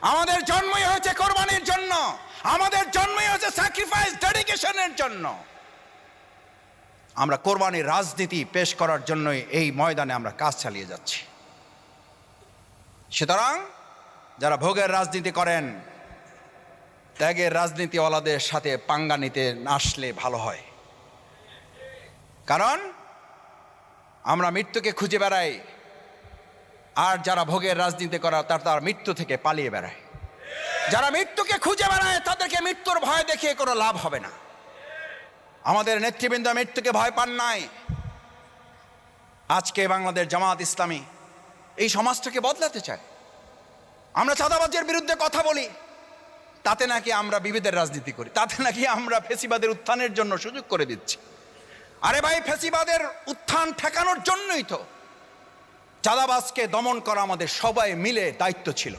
আমাদের জন্মই হয়েছে কোরবানির জন্য, আমাদের জন্মই হয়েছে স্যাক্রিফাইস ডেডিকেশনের জন্য। আমরা কোরবানির রাজনীতি পেশ করার জন্যই এই ময়দানে আমরা কাজ চালিয়ে যাচ্ছি। সুতরাং যারা ভোগের রাজনীতি করেন, ত্যাগের রাজনীতিওয়ালাদের সাথে পাঙ্গা নিতে আসলে ভালো হয়। কারণ আমরা মৃত্যুকে খুঁজে বেড়াই, আর যারা ভোগের রাজনীতি করা তারা মৃত্যু থেকে পালিয়ে বেড়ায়। যারা মৃত্যুকে খুঁজে বেড়ায় তাদেরকে মৃত্যুর ভয় দেখিয়ে কোনো লাভ হবে না। আমাদের নেতৃবৃন্দ মৃত্যুকে ভয় পান নাই। আজকে বাংলাদেশ জামাত ইসলামী এই সমাজটাকে বদলাতে চায়। আমরা চাঁদাবাজের বিরুদ্ধে কথা বলি, তাতে নাকি আমরা বিভেদের রাজনীতি করি, তাতে নাকি আমরা ফ্যাসিবাদের উত্থানের জন্য সুযোগ করে দিচ্ছি। আরে ভাই, ফ্যাসিবাদের উত্থান ঠেকানোর জন্যই তো চাঁদাবাজকে দমন করা আমাদের সবাই মিলে দায়িত্ব ছিল।